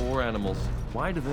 Poor animals. Why do they...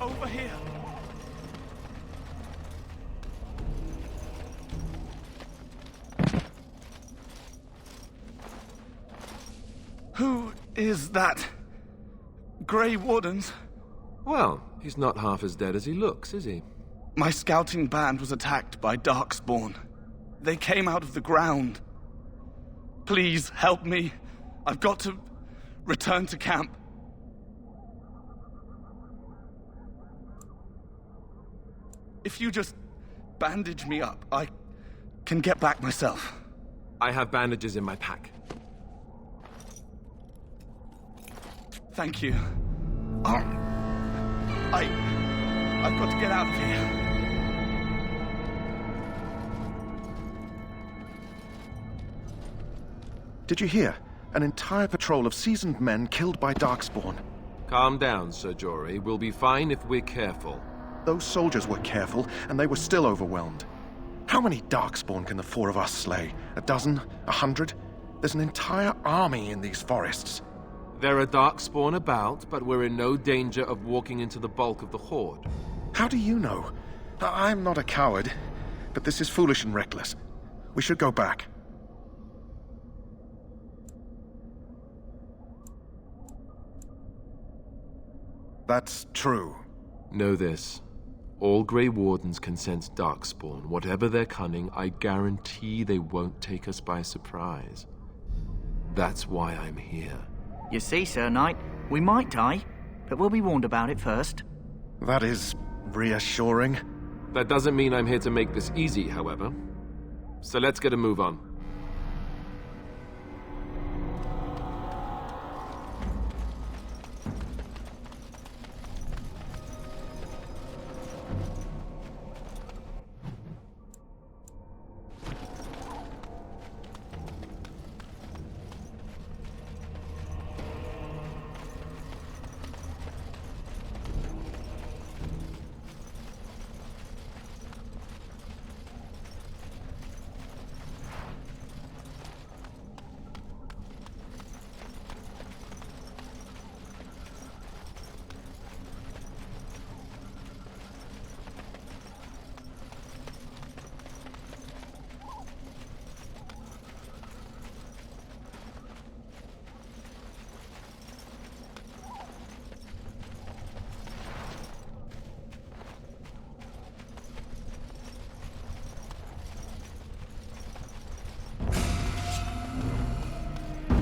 Over here! Who is that? Grey Wardens? Well, he's not half as dead as he looks, is he? My scouting band was attacked by Darkspawn. They came out of the ground. Please, help me. I've got to return to camp. If you just bandage me up, I can get back myself. I have bandages in my pack. Thank you. I've got to get out of here. Did you hear? An entire patrol of seasoned men killed by Darkspawn. Calm down, Sir Jory. We'll be fine if we're careful. Those soldiers were careful, and they were still overwhelmed. How many Darkspawn can the four of us slay? A dozen? 100? There's an entire army in these forests. There are Darkspawn about, but we're in no danger of walking into the bulk of the Horde. How do you know? I'm not a coward, but this is foolish and reckless. We should go back. That's true. Know this. All Grey Wardens can sense Darkspawn. Whatever their cunning, I guarantee they won't take us by surprise. That's why I'm here. You see, Sir Knight, we might die, but we'll be warned about it first. That is reassuring. That doesn't mean I'm here to make this easy, however. So let's get a move on.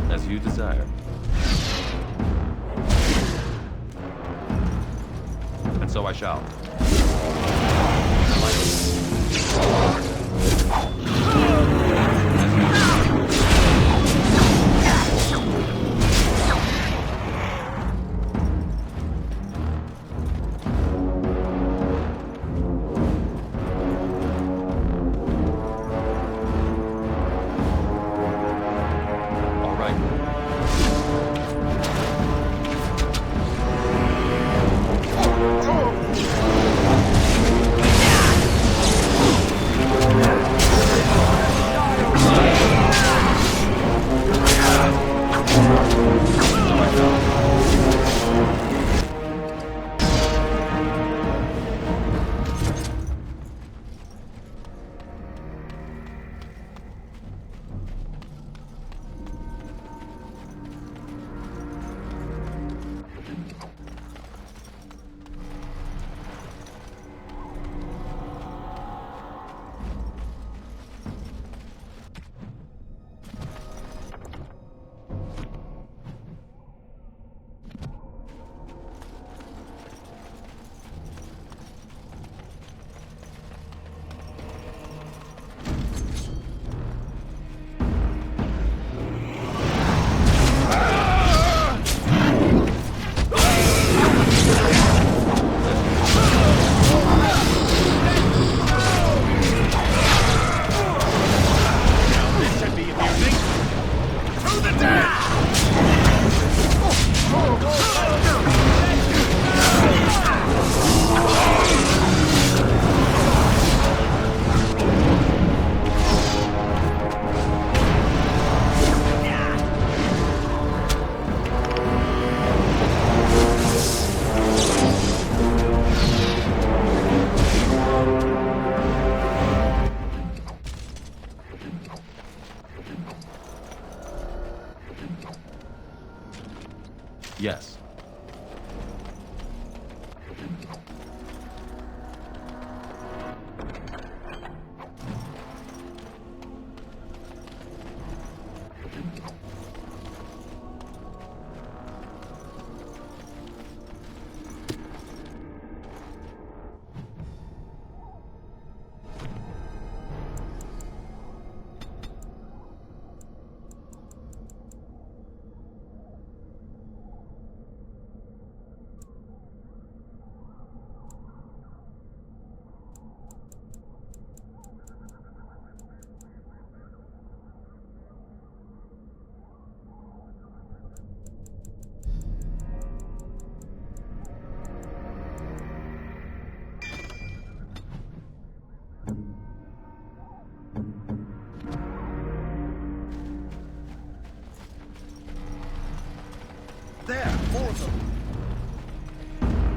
As you desire. And so I shall.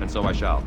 And so I shall.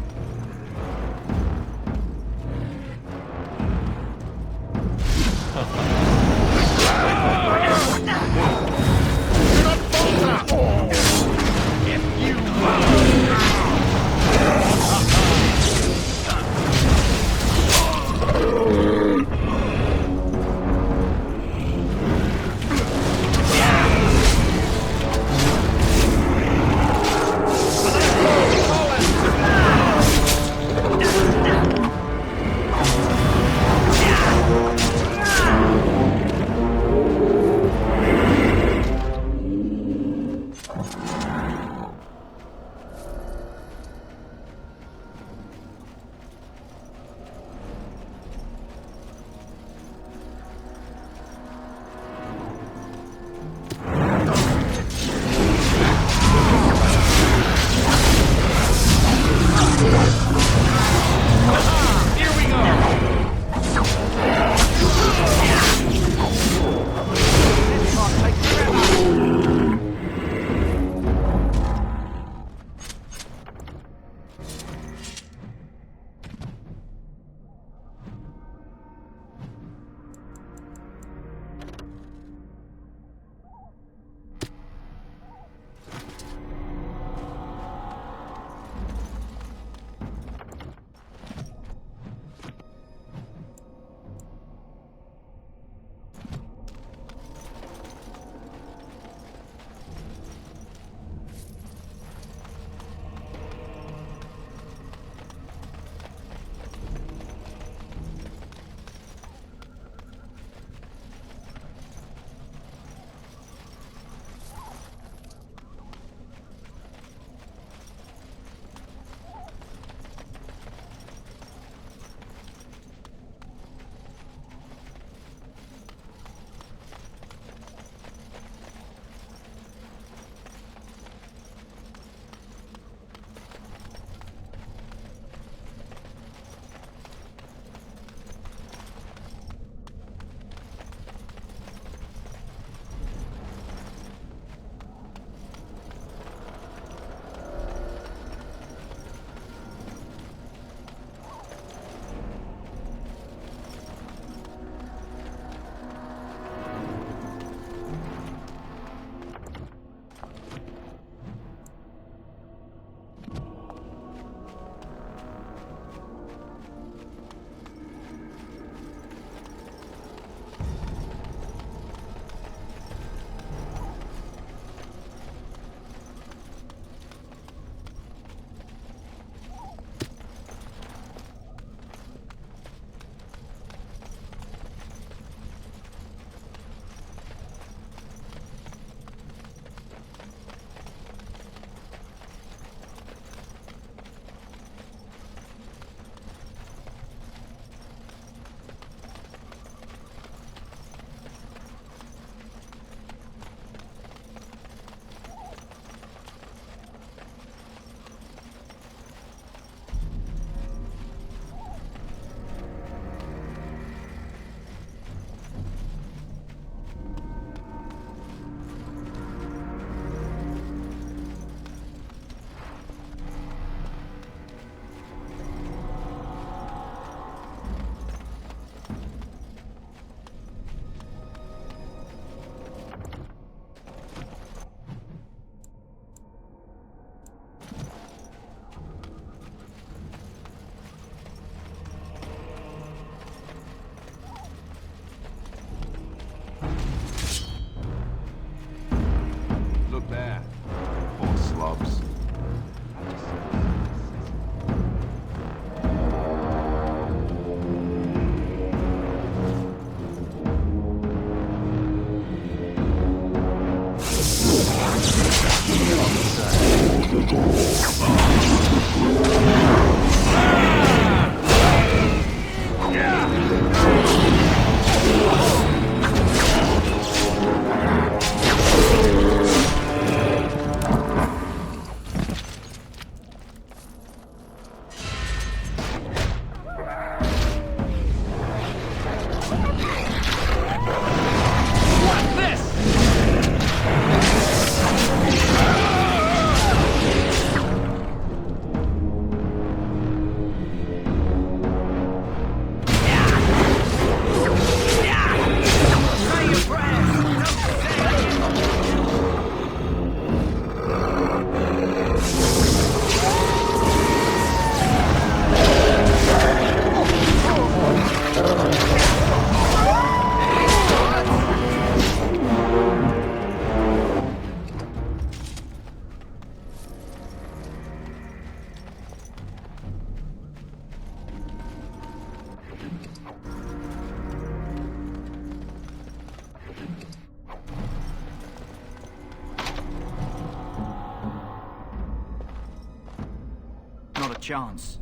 chance.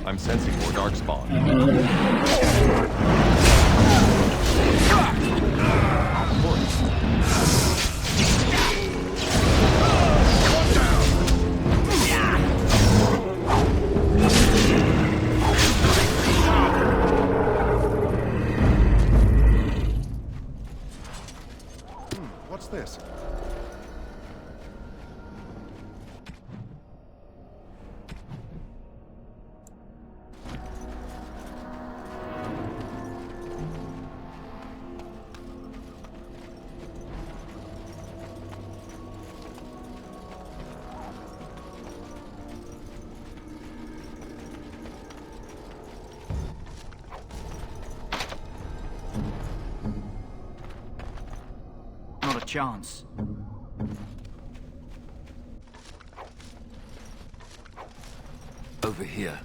I'm sensing more darkspawn. What's this? Not a chance. Over here.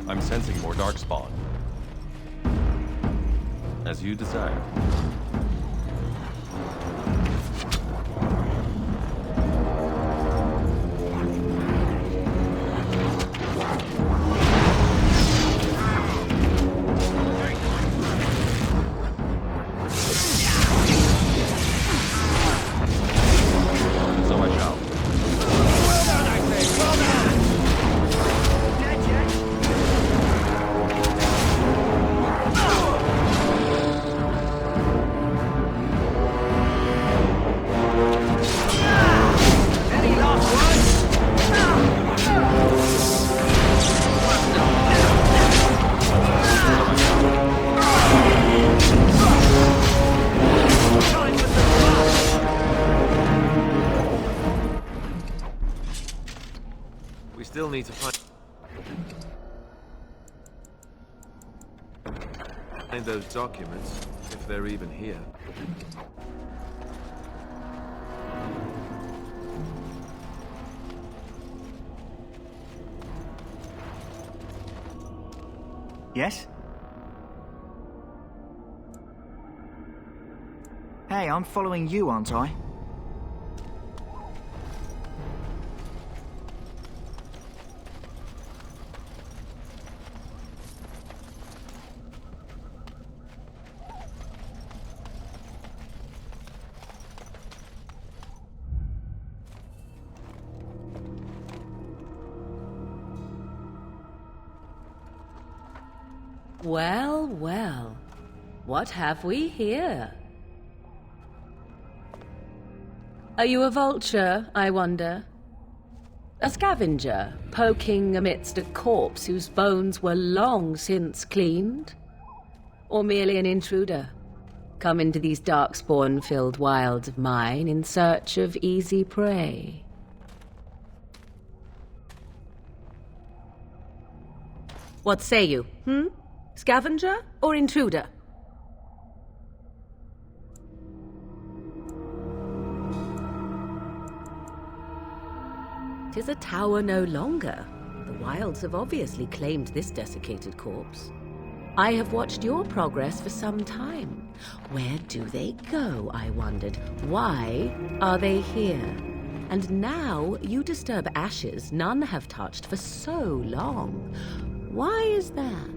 I'm sensing more darkspawn. As you desire. So I shall. We still need to find those documents, if they're even here. Yes? Hey, I'm following you, aren't I? Well, well. What have we here? Are you a vulture, I wonder? A scavenger, poking amidst a corpse whose bones were long since cleaned? Or merely an intruder, come into these darkspawn-filled wilds of mine in search of easy prey? What say you, Scavenger or intruder? 'Tis a tower no longer. The wilds have obviously claimed this desiccated corpse. I have watched your progress for some time. Where do they go, I wondered? Why are they here? And now you disturb ashes none have touched for so long. Why is that?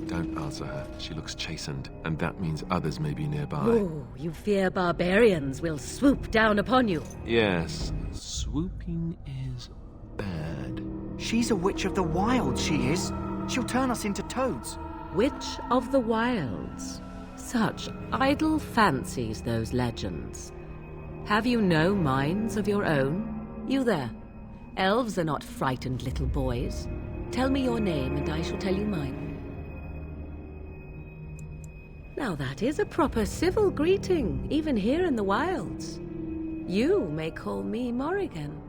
Don't answer her. She looks chastened, and that means others may be nearby. Oh, you fear barbarians will swoop down upon you. Yes, swooping is bad. She's a witch of the wild, she is. She'll turn us into toads. Witch of the Wilds. Such idle fancies, those legends. Have you no minds of your own? You there. Elves are not frightened little boys. Tell me your name and I shall tell you mine. Now that is a proper civil greeting, even here in the wilds. You may call me Morrigan.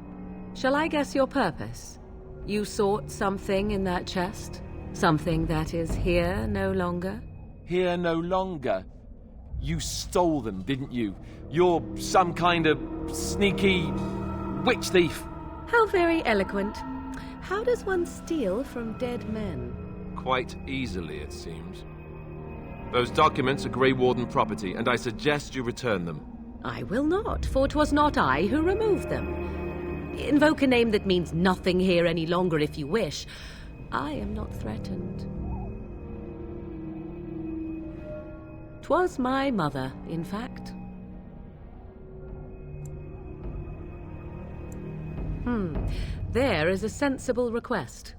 Shall I guess your purpose? You sought something in that chest? Something that is here no longer? Here no longer? You stole them, didn't you? You're some kind of sneaky witch thief. How very eloquent. How does one steal from dead men? Quite easily, it seems. Those documents are Grey Warden property, and I suggest you return them. I will not, for 'twas not I who removed them. Invoke a name that means nothing here any longer if you wish. I am not threatened. 'Twas my mother, in fact. There is a sensible request.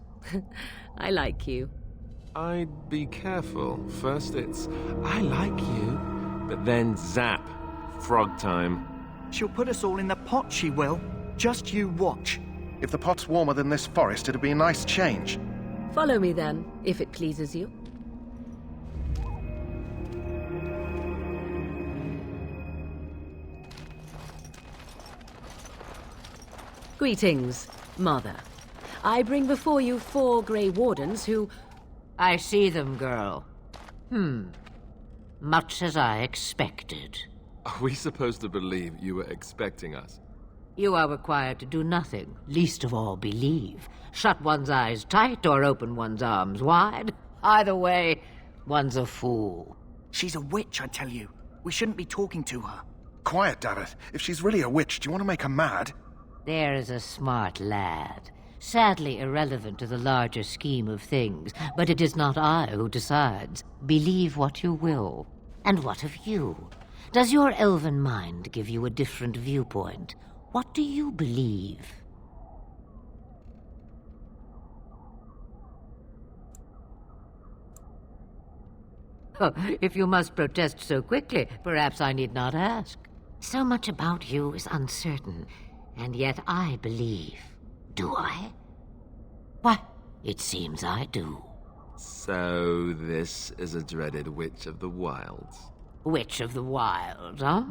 I like you. I'd be careful. First it's, I like you, but then zap. Frog time. She'll put us all in the pot, she will. Just you watch. If the pot's warmer than this forest, it'd be a nice change. Follow me then, if it pleases you. Greetings, Mother. I bring before you 4 Grey Wardens who... I see them, girl. Much as I expected. Are we supposed to believe you were expecting us? You are required to do nothing, least of all believe. Shut one's eyes tight or open one's arms wide. Either way, one's a fool. She's a witch, I tell you. We shouldn't be talking to her. Quiet, Davith. If she's really a witch, do you want to make her mad? There is a smart lad. Sadly irrelevant to the larger scheme of things, but it is not I who decides. Believe what you will. And what of you? Does your elven mind give you a different viewpoint? What do you believe? Oh, if you must protest so quickly, perhaps I need not ask. So much about you is uncertain, and yet I believe. Do I? Why, it seems I do. So this is a dreaded Witch of the Wilds. Witch of the Wilds, huh?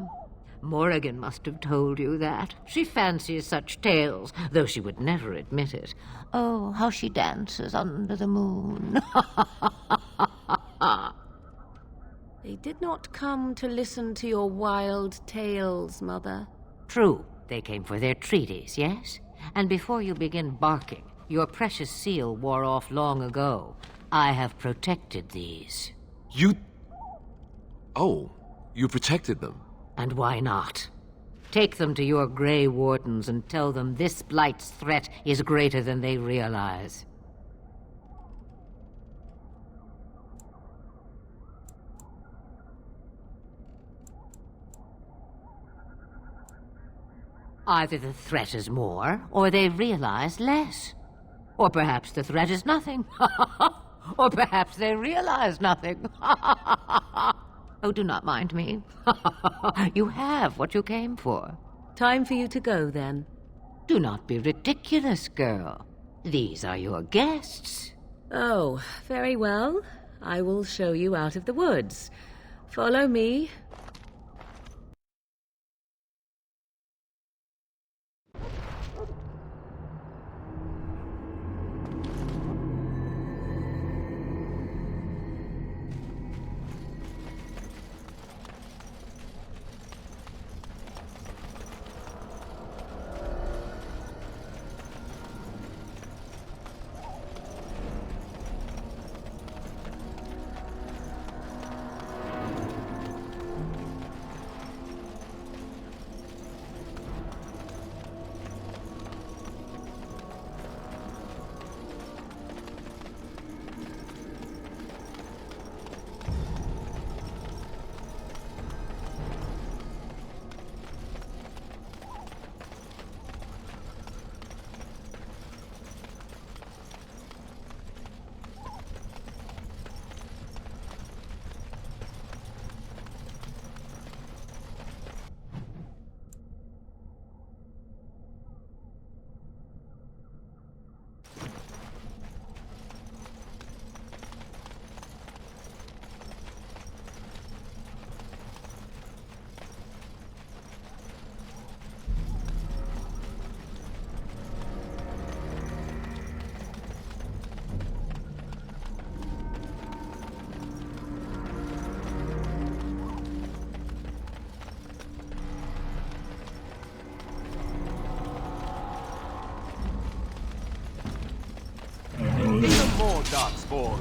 Morrigan must have told you that. She fancies such tales, though she would never admit it. Oh, how she dances under the moon. They did not come to listen to your wild tales, Mother. True, they came for their treaties, yes? And before you begin barking, your precious seal wore off long ago. I have protected these. You... Oh, you protected them. And why not? Take them to your Grey Wardens and tell them this Blight's threat is greater than they realize. Either the threat is more, or they realize less. Or perhaps the threat is nothing. Or perhaps they realize nothing. Oh, do not mind me. You have what you came for. Time for you to go, then. Do not be ridiculous, girl. These are your guests. Oh, very well. I will show you out of the woods. Follow me. Even more darkspawn.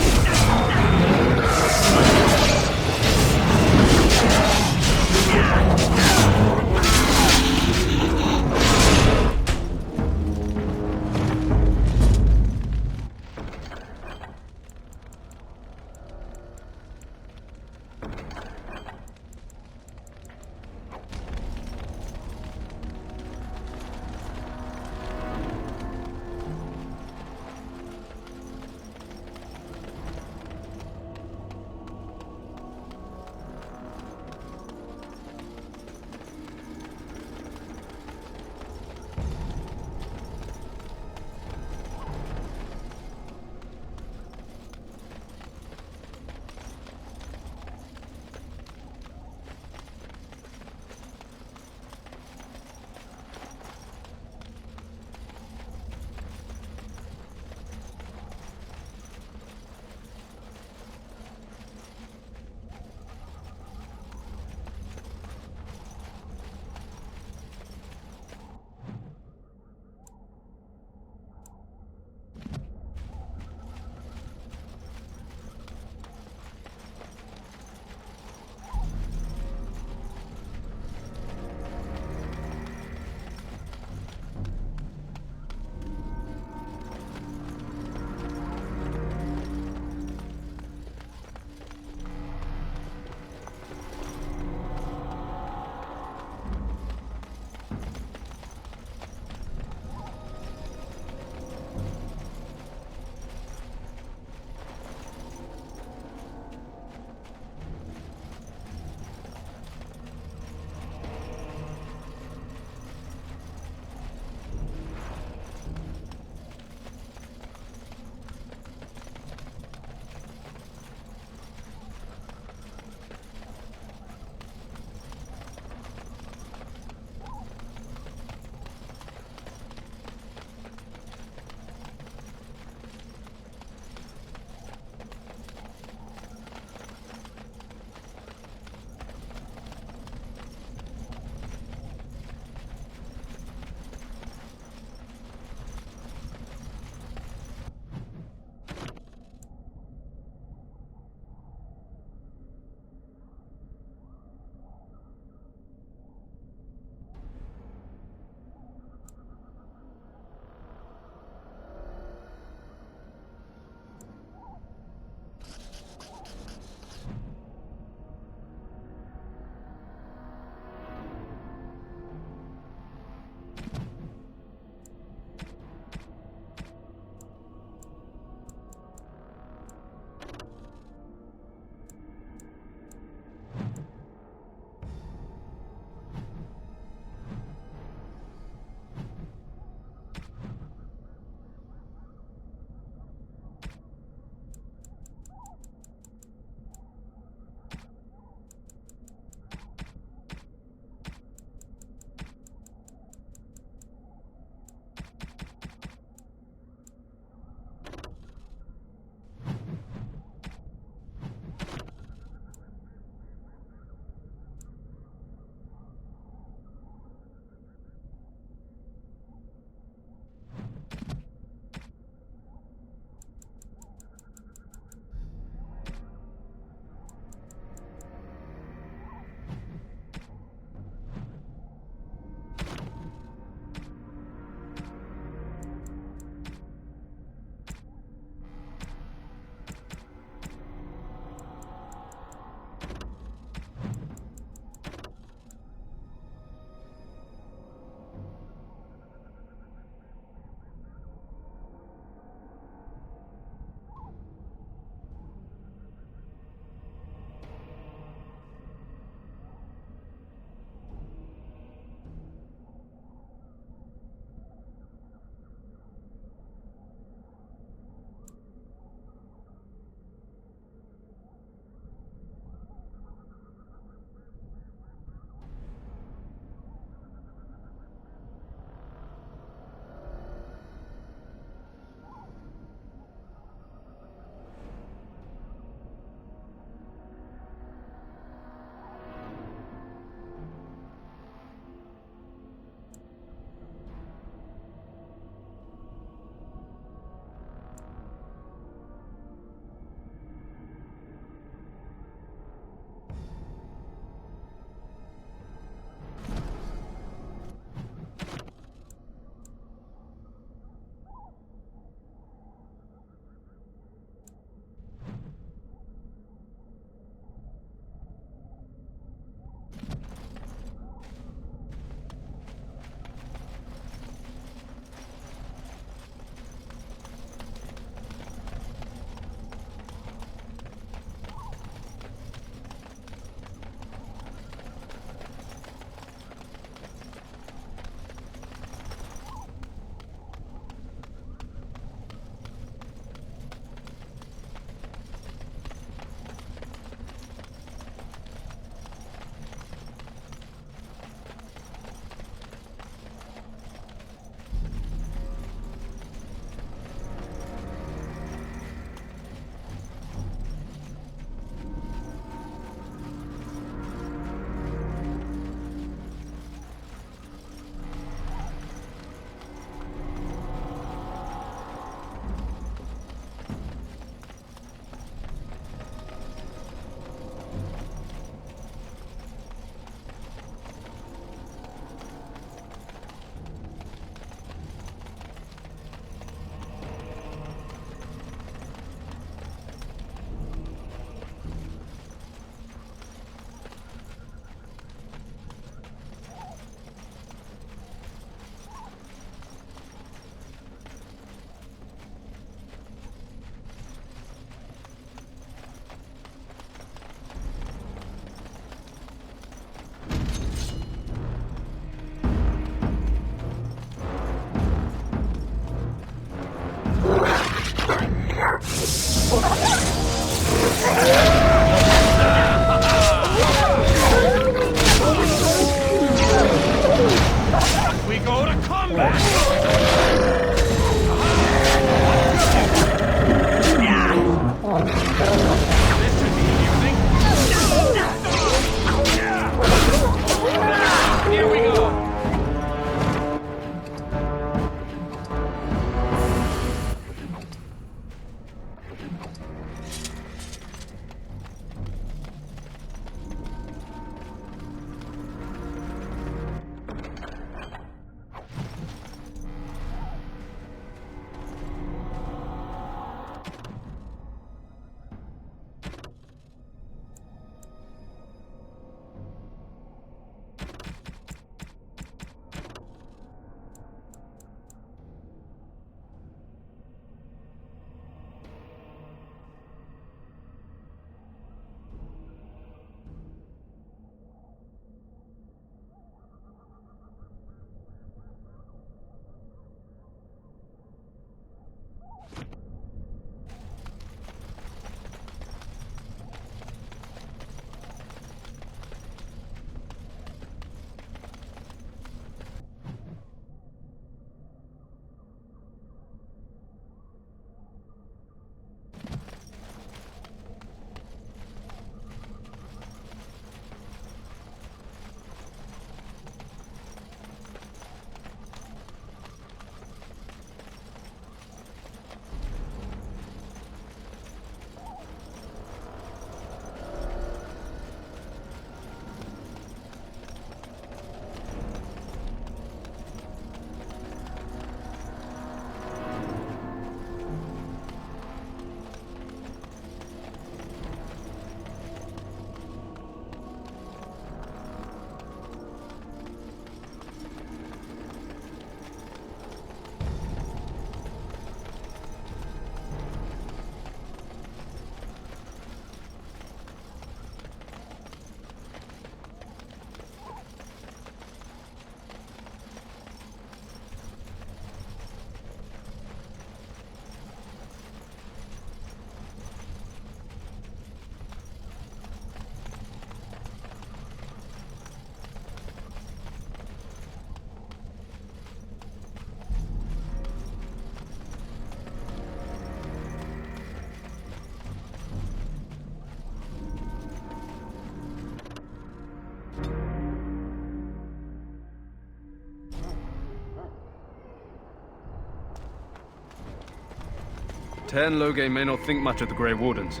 Ten Loge may not think much of the Grey Wardens,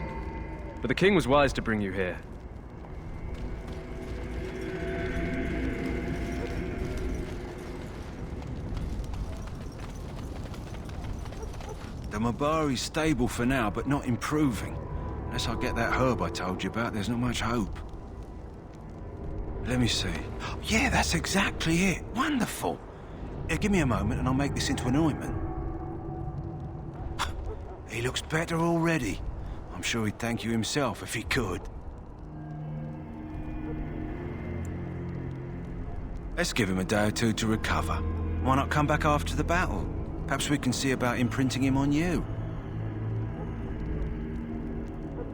but the king was wise to bring you here. The Mabari's stable for now, but not improving. Unless I get that herb I told you about, there's not much hope. Let me see. Yeah, that's exactly it. Wonderful. Yeah, give me a moment and I'll make this into an ointment. He looks better already. I'm sure he'd thank you himself if he could. Let's give him a day or two to recover. Why not come back after the battle? Perhaps we can see about imprinting him on you.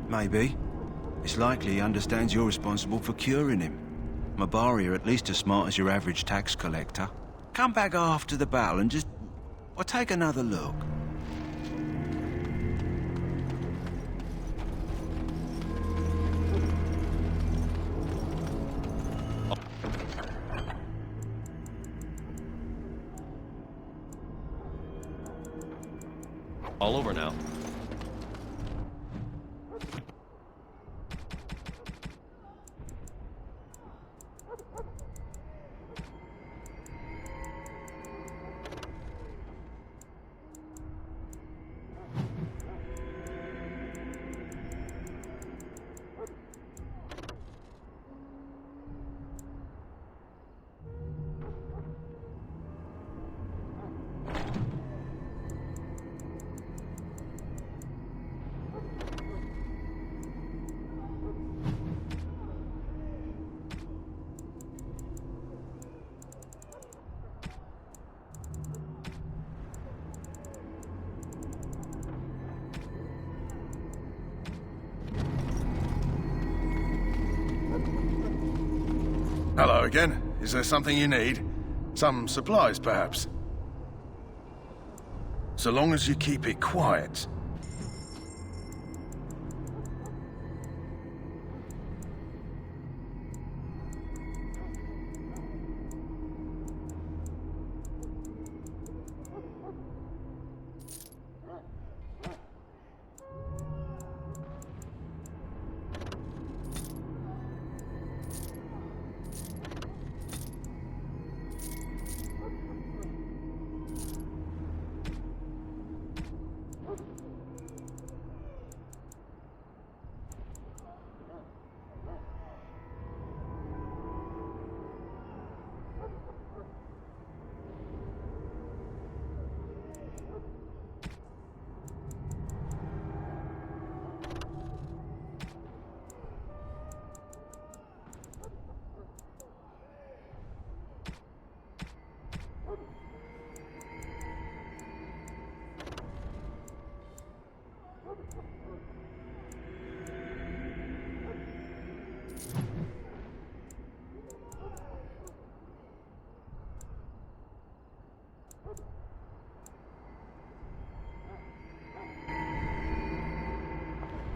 Maybe. It's likely he understands you're responsible for curing him. Mabari are at least as smart as your average tax collector. Come back after the battle and just... or take another look. All over now. Hello again. Is there something you need? Some supplies, perhaps? So long as you keep it quiet.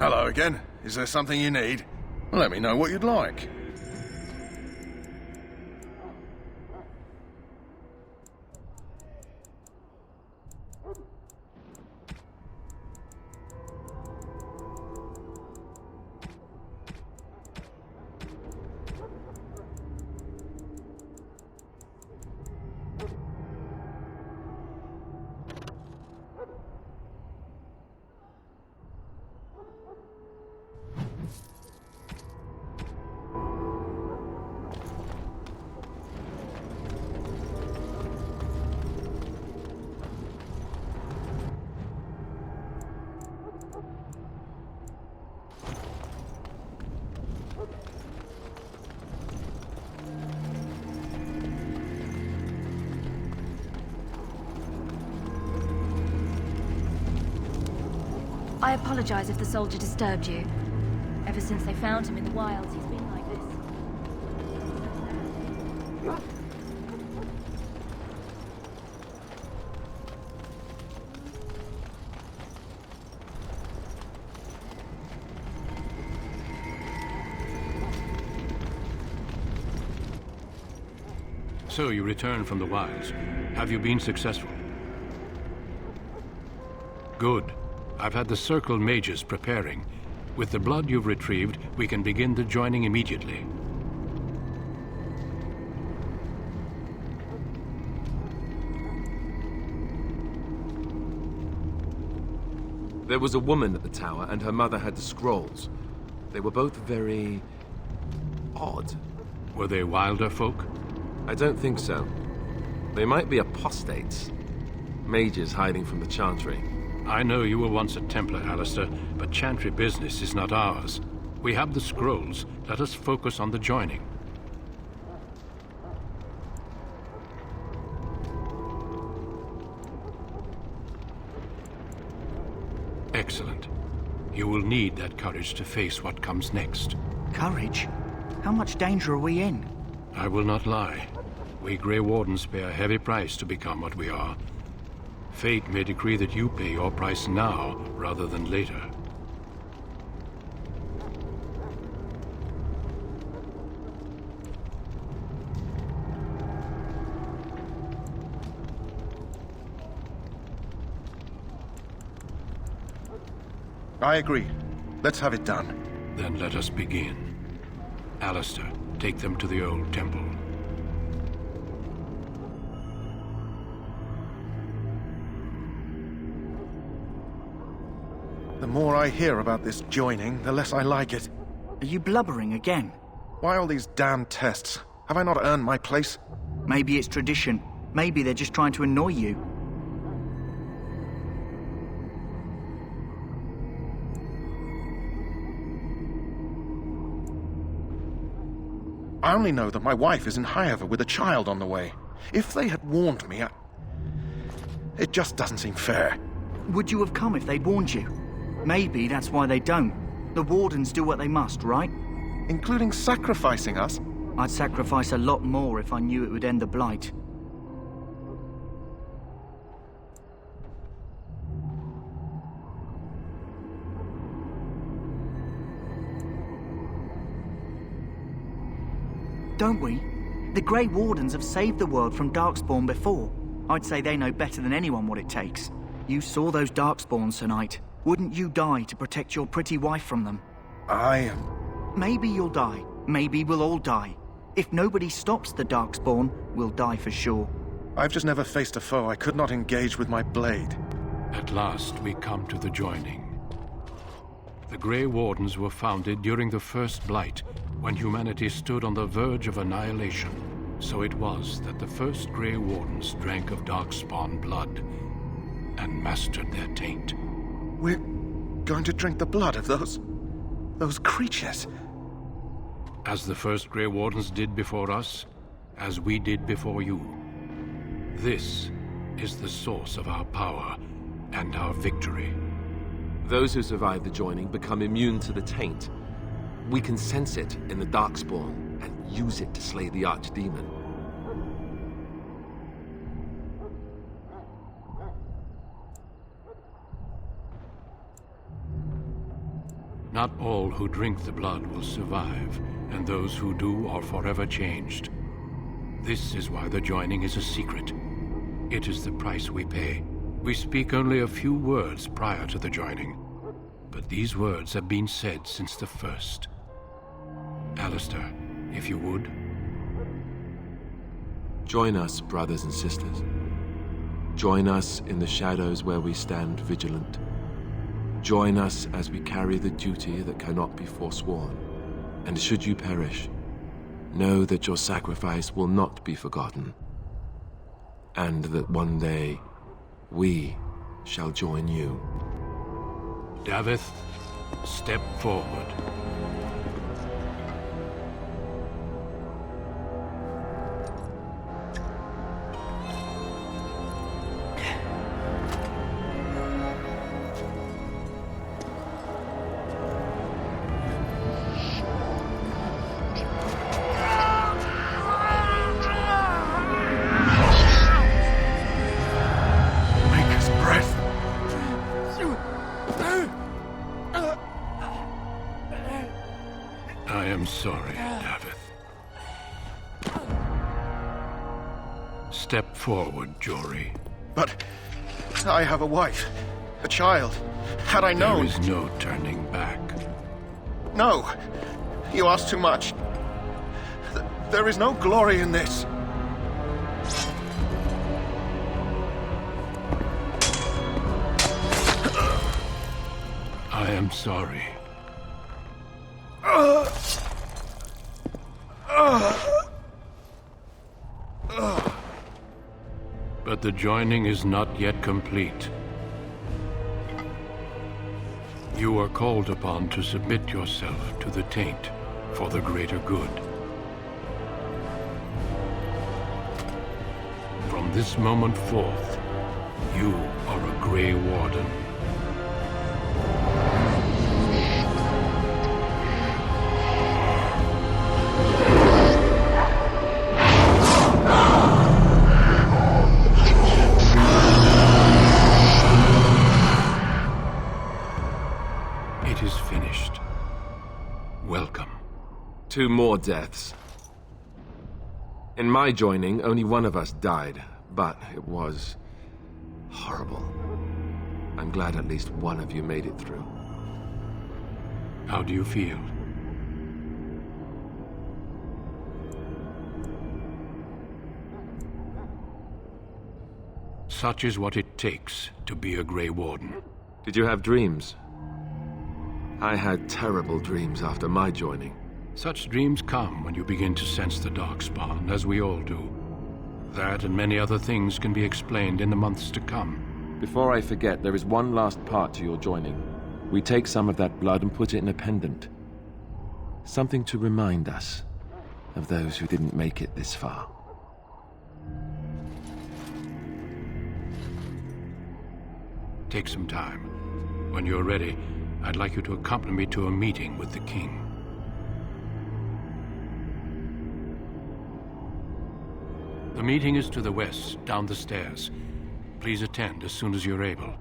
Hello again. Is there something you need? Let me know what you'd like. I apologize if the soldier disturbed you. Ever since they found him in the wilds, he's been like this. So you returned from the wilds. Have you been successful? Good. I've had the Circle mages preparing. With the blood you've retrieved, we can begin the joining immediately. There was a woman at the tower, and her mother had the scrolls. They were both very... odd. Were they wilder folk? I don't think so. They might be apostates. Mages hiding from the Chantry. I know you were once a Templar, Alistair, but Chantry business is not ours. We have the scrolls. Let us focus on the joining. Excellent. You will need that courage to face what comes next. Courage? How much danger are we in? I will not lie. We Grey Wardens pay a heavy price to become what we are. Fate may decree that you pay your price now, rather than later. I agree. Let's have it done. Then let us begin. Alistair, take them to the old temple. The more I hear about this joining, the less I like it. Are you blubbering again? Why all these damn tests? Have I not earned my place? Maybe it's tradition. Maybe they're just trying to annoy you. I only know that my wife is in Highever with a child on the way. If they had warned me, it just doesn't seem fair. Would you have come if they'd warned you? Maybe that's why they don't. The Wardens do what they must, right? Including sacrificing us? I'd sacrifice a lot more if I knew it would end the Blight. Don't we? The Grey Wardens have saved the world from Darkspawn before. I'd say they know better than anyone what it takes. You saw those Darkspawns tonight. Wouldn't you die to protect your pretty wife from them? Maybe you'll die. Maybe we'll all die. If nobody stops the Darkspawn, we'll die for sure. I've just never faced a foe I could not engage with my blade. At last, we come to the joining. The Grey Wardens were founded during the First Blight, when humanity stood on the verge of annihilation. So it was that the first Grey Wardens drank of Darkspawn blood and mastered their taint. We're going to drink the blood of those creatures. As the first Grey Wardens did before us, as we did before you. This is the source of our power and our victory. Those who survive the joining become immune to the taint. We can sense it in the Darkspawn and use it to slay the Archdemon. Not all who drink the blood will survive, and those who do are forever changed. This is why the joining is a secret. It is the price we pay. We speak only a few words prior to the joining, but these words have been said since the first. Alistair, if you would. Join us, brothers and sisters. Join us in the shadows where we stand vigilant. Join us as we carry the duty that cannot be forsworn. And should you perish, know that your sacrifice will not be forgotten. And that one day, we shall join you. Davith, step forward. I am sorry, Davith. Step forward, Jory. But I have a wife. The child. Had I known... There is no turning back. No! You ask too much. There is no glory in this. I am sorry. But the joining is not yet complete. You are called upon to submit yourself to the taint for the greater good. From this moment forth, you are a Grey Warden. It is finished. Welcome. 2 more deaths. In my joining, only one of us died, but it was horrible. I'm glad at least one of you made it through. How do you feel? Such is what it takes to be a Grey Warden. Did you have dreams? I had terrible dreams after my joining. Such dreams come when you begin to sense the Darkspawn, as we all do. That and many other things can be explained in the months to come. Before I forget, there is one last part to your joining. We take some of that blood and put it in a pendant. Something to remind us of those who didn't make it this far. Take some time. When you're ready, I'd like you to accompany me to a meeting with the king. The meeting is to the west, down the stairs. Please attend as soon as you're able.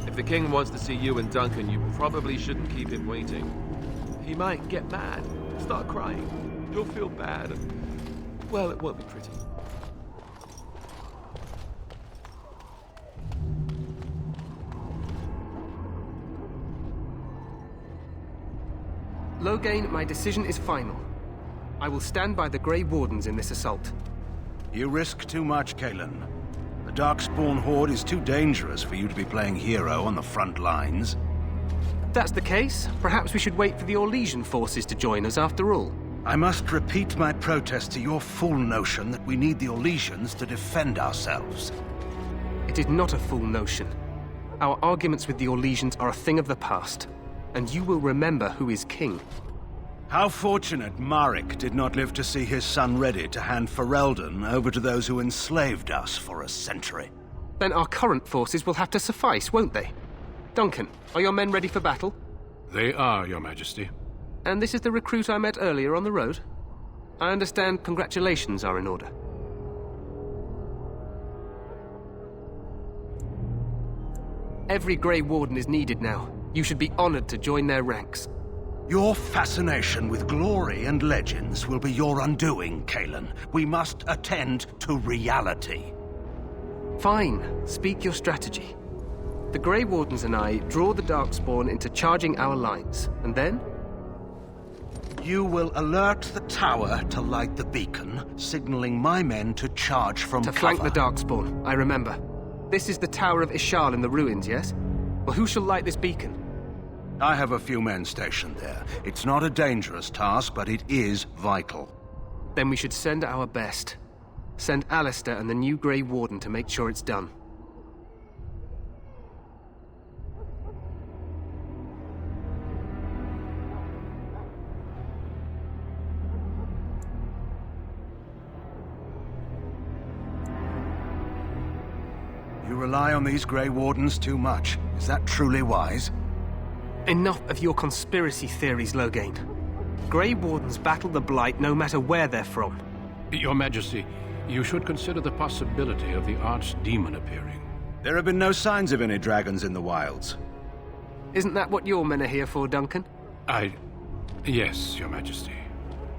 If the king wants to see you and Duncan, you probably shouldn't keep him waiting. He might get mad, start crying. You'll feel bad. Well, it won't be pretty. Loghain, my decision is final. I will stand by the Grey Wardens in this assault. You risk too much, Kalen. The Darkspawn Horde is too dangerous for you to be playing hero on the front lines. If that's the case, perhaps we should wait for the Orlesian forces to join us after all. I must repeat my protest to your fool notion that we need the Orlesians to defend ourselves. It is not a fool notion. Our arguments with the Orlesians are a thing of the past, and you will remember who is king. How fortunate Marek did not live to see his son ready to hand Ferelden over to those who enslaved us for a century. Then our current forces will have to suffice, won't they? Duncan, are your men ready for battle? They are, Your Majesty. And this is the recruit I met earlier on the road? I understand congratulations are in order. Every Grey Warden is needed now. You should be honored to join their ranks. Your fascination with glory and legends will be your undoing, Kalen. We must attend to reality. Fine. Speak your strategy. The Grey Wardens and I draw the Darkspawn into charging our lines, and then? You will alert the tower to light the beacon, signaling my men to charge from cover. To flank the Darkspawn, I remember. This is the Tower of Ishal in the ruins, yes? Well, who shall light this beacon? I have a few men stationed there. It's not a dangerous task, but it is vital. Then we should send our best. Send Alistair and the new Grey Warden to make sure it's done. You rely on these Grey Wardens too much. Is that truly wise? Enough of your conspiracy theories, Loghain. Grey Wardens battle the Blight no matter where they're from. Your Majesty, you should consider the possibility of the Archdemon appearing. There have been no signs of any dragons in the wilds. Isn't that what your men are here for, Duncan? Yes, Your Majesty.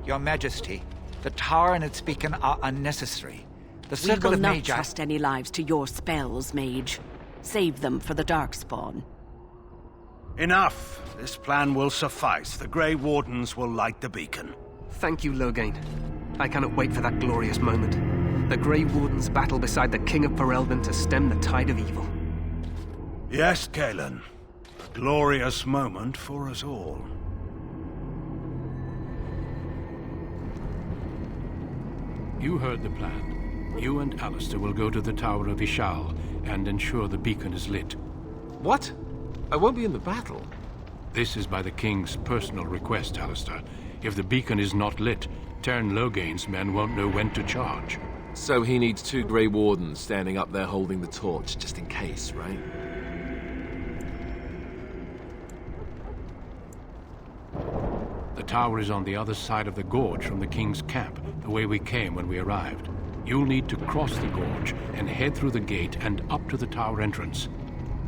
Your Majesty, the tower and its beacon are unnecessary. The We circle will of not Mage... trust any lives to your spells, Mage. Save them for the Darkspawn. Enough! This plan will suffice. The Grey Wardens will light the beacon. Thank you, Loghain. I cannot wait for that glorious moment. The Grey Wardens battle beside the King of Ferelden to stem the tide of evil. Yes, Galen. A glorious moment for us all. You heard the plan. You and Alistair will go to the Tower of Ishal and ensure the beacon is lit. What? I won't be in the battle. This is by the King's personal request, Alistair. If the beacon is not lit, Tern Loghain's men won't know when to charge. So he needs 2 Grey Wardens standing up there holding the torch, just in case, right? The tower is on the other side of the gorge from the King's camp, the way we came when we arrived. You'll need to cross the gorge and head through the gate and up to the tower entrance.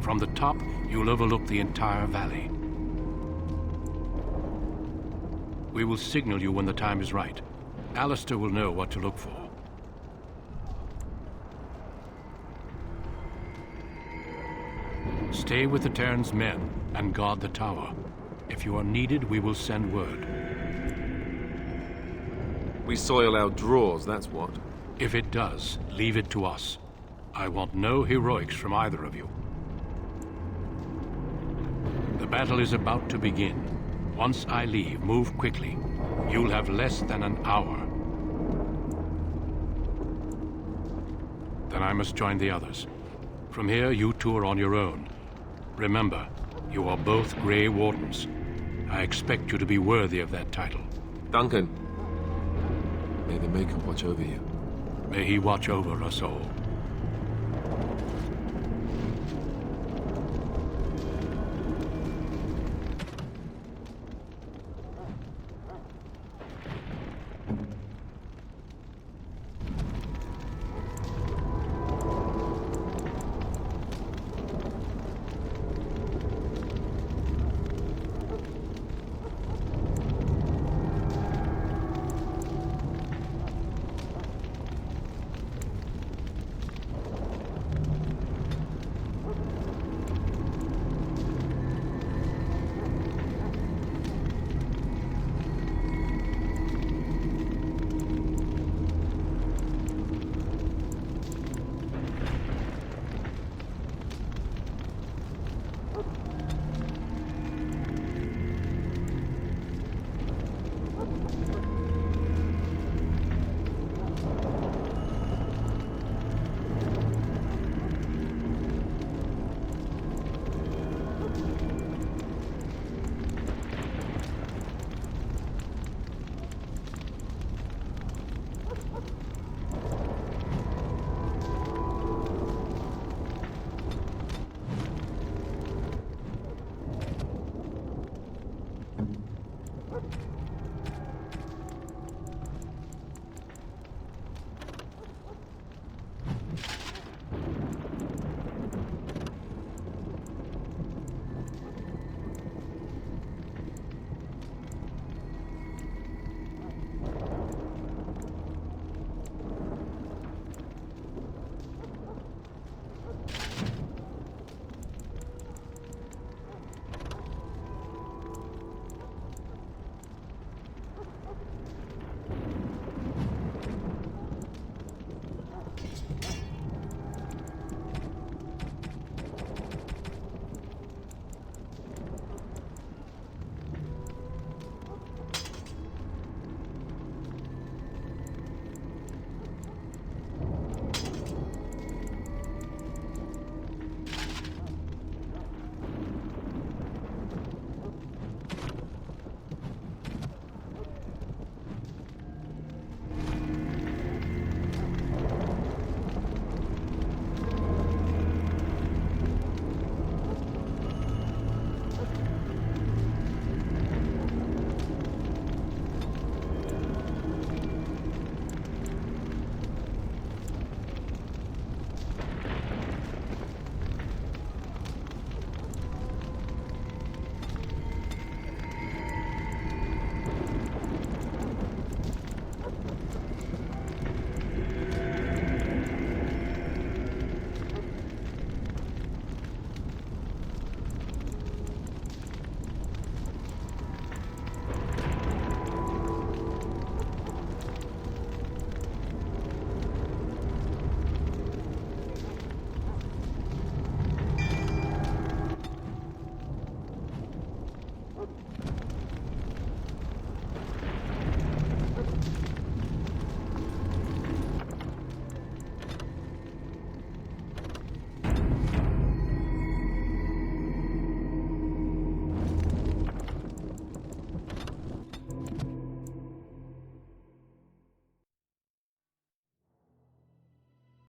From the top, you'll overlook the entire valley. We will signal you when the time is right. Alistair will know what to look for. Stay with the Terran's men and guard the tower. If you are needed, we will send word. We soil our drawers, that's what. If it does, leave it to us. I want no heroics from either of you. The battle is about to begin. Once I leave, move quickly. You'll have less than an hour. Then I must join the others. From here, you two are on your own. Remember, you are both Grey Wardens. I expect you to be worthy of that title. Duncan, may the Maker watch over you. May he watch over us all.